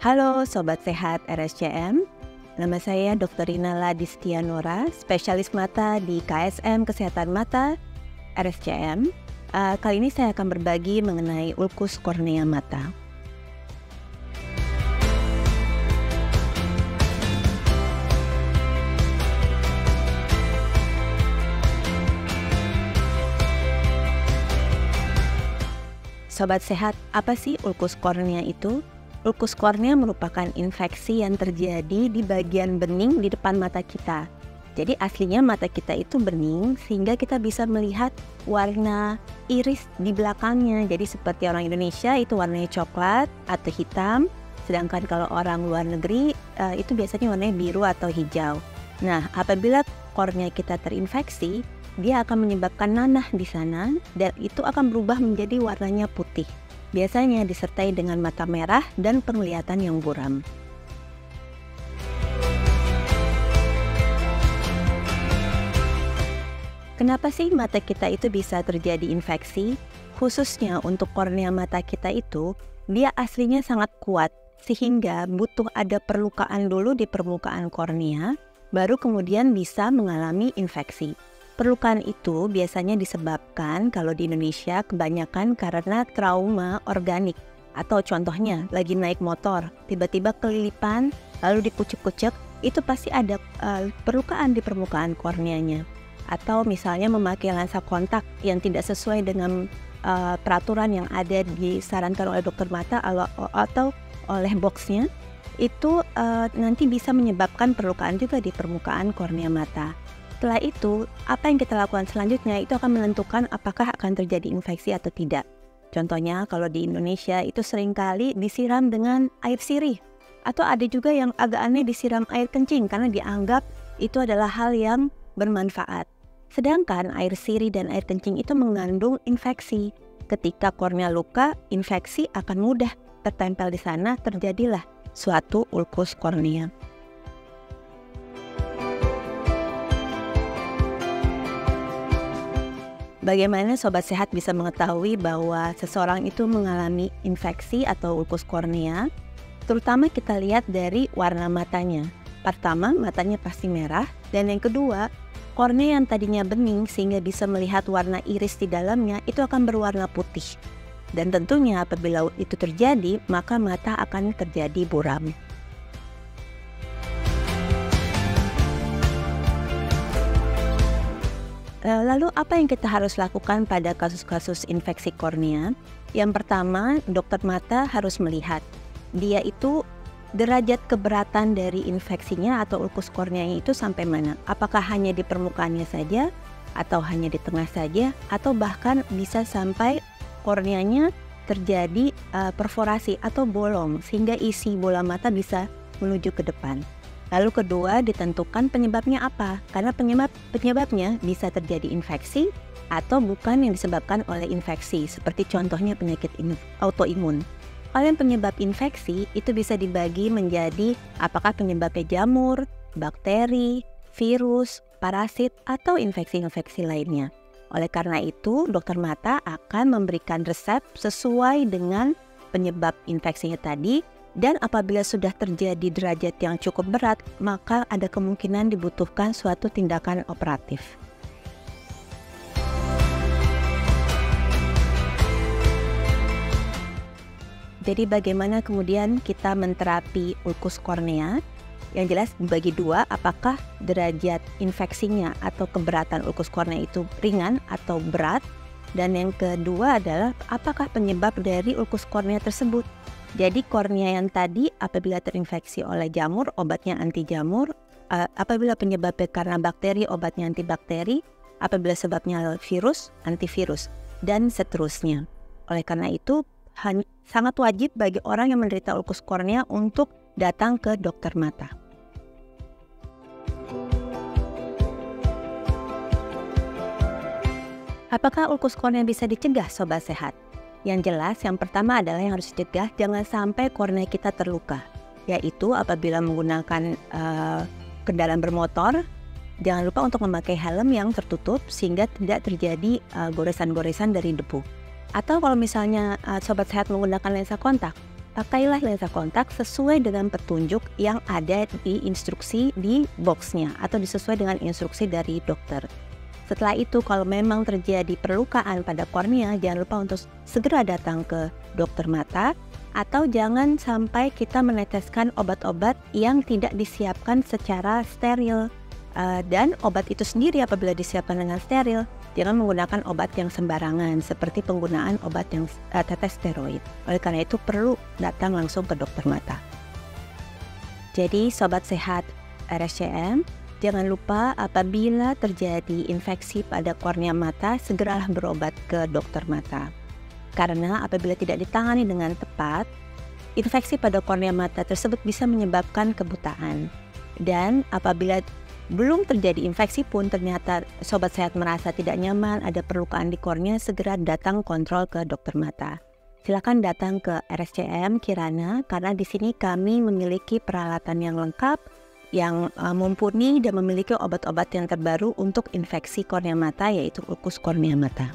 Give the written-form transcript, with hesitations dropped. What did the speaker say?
Halo Sobat Sehat RSCM, nama saya Dr. Rina Ladistianora, spesialis mata di KSM Kesehatan Mata RSCM. Kali ini saya akan berbagi mengenai ulkus kornea mata. Sobat Sehat, apa sih ulkus kornea itu? Ulkus kornea merupakan infeksi yang terjadi di bagian bening di depan mata kita. Jadi aslinya mata kita itu bening sehingga kita bisa melihat warna iris di belakangnya. Jadi seperti orang Indonesia itu warnanya coklat atau hitam, sedangkan kalau orang luar negeri itu biasanya warnanya biru atau hijau. Nah, apabila kornea kita terinfeksi, dia akan menyebabkan nanah di sana dan itu akan berubah menjadi warnanya putih. Biasanya disertai dengan mata merah dan penglihatan yang buram. Kenapa sih mata kita itu bisa terjadi infeksi? Khususnya untuk kornea mata kita itu, dia aslinya sangat kuat sehingga butuh ada perlukaan dulu di permukaan kornea, baru kemudian bisa mengalami infeksi. Perlukaan itu biasanya disebabkan kalau di Indonesia kebanyakan karena trauma organik. Atau contohnya lagi naik motor, tiba-tiba kelilipan, lalu dikucek-kucek, itu pasti ada perlukaan di permukaan korneanya. Atau misalnya memakai lensa kontak yang tidak sesuai dengan peraturan yang ada disarankan oleh dokter mata atau oleh boxnya, itu nanti bisa menyebabkan perlukaan juga di permukaan kornea mata. Setelah itu, apa yang kita lakukan selanjutnya itu akan menentukan apakah akan terjadi infeksi atau tidak. Contohnya kalau di Indonesia itu seringkali disiram dengan air sirih. Atau ada juga yang agak aneh disiram air kencing karena dianggap itu adalah hal yang bermanfaat. Sedangkan air sirih dan air kencing itu mengandung infeksi. Ketika kornea luka, infeksi akan mudah tertempel di sana, terjadilah suatu ulkus kornea. Bagaimana Sobat Sehat bisa mengetahui bahwa seseorang itu mengalami infeksi atau ulkus kornea? Terutama kita lihat dari warna matanya. Pertama, matanya pasti merah. Dan yang kedua, kornea yang tadinya bening sehingga bisa melihat warna iris di dalamnya itu akan berwarna putih. Dan tentunya apabila itu terjadi, maka mata akan terjadi buram. Lalu apa yang kita harus lakukan pada kasus-kasus infeksi kornea? Yang pertama, dokter mata harus melihat dia itu derajat keberatan dari infeksinya atau ulkus korneanya itu sampai mana. Apakah hanya di permukaannya saja, atau hanya di tengah saja, atau bahkan bisa sampai korneanya terjadi perforasi atau bolong sehingga isi bola mata bisa menuju ke depan. Lalu kedua, ditentukan penyebabnya apa? Karena penyebabnya bisa terjadi infeksi atau bukan yang disebabkan oleh infeksi, seperti contohnya penyakit autoimun. Kalau yang penyebab infeksi itu bisa dibagi menjadi apakah penyebabnya jamur, bakteri, virus, parasit, atau infeksi-infeksi lainnya. Oleh karena itu, dokter mata akan memberikan resep sesuai dengan penyebab infeksinya tadi. Dan apabila sudah terjadi derajat yang cukup berat, maka ada kemungkinan dibutuhkan suatu tindakan operatif. Jadi bagaimana kemudian kita menterapi ulkus kornea? Yang jelas dibagi dua, apakah derajat infeksinya atau keberatan ulkus kornea itu ringan atau berat? Dan yang kedua adalah apakah penyebab dari ulkus kornea tersebut? Jadi kornea yang tadi apabila terinfeksi oleh jamur, obatnya anti jamur. Apabila penyebabnya karena bakteri, obatnya antibakteri. Apabila sebabnya virus, antivirus, dan seterusnya. Oleh karena itu, sangat wajib bagi orang yang menderita ulkus kornea untuk datang ke dokter mata. Apakah ulkus kornea bisa dicegah, Sobat Sehat? Yang jelas, yang pertama adalah yang harus dicegah jangan sampai kornea kita terluka. Yaitu apabila menggunakan kendaraan bermotor, jangan lupa untuk memakai helm yang tertutup sehingga tidak terjadi goresan-goresan dari debu. Atau kalau misalnya Sobat Sehat menggunakan lensa kontak, pakailah lensa kontak sesuai dengan petunjuk yang ada di instruksi di boxnya atau sesuai dengan instruksi dari dokter. Setelah itu, kalau memang terjadi perlukaan pada kornea, jangan lupa untuk segera datang ke dokter mata, atau jangan sampai kita meneteskan obat-obat yang tidak disiapkan secara steril. Dan obat itu sendiri apabila disiapkan dengan steril, jangan menggunakan obat yang sembarangan seperti penggunaan obat yang tetes steroid. Oleh karena itu perlu datang langsung ke dokter mata. Jadi sobat sehat RSCM, jangan lupa apabila terjadi infeksi pada kornea mata, segeralah berobat ke dokter mata. Karena apabila tidak ditangani dengan tepat, infeksi pada kornea mata tersebut bisa menyebabkan kebutaan. Dan apabila belum terjadi infeksi pun ternyata sobat sehat merasa tidak nyaman, ada perlukaan di kornea, segera datang kontrol ke dokter mata. Silakan datang ke RSCM Kirana karena di sini kami memiliki peralatan yang lengkap, yang mumpuni dan memiliki obat-obat yang terbaru untuk infeksi kornea mata, yaitu ulkus kornea mata.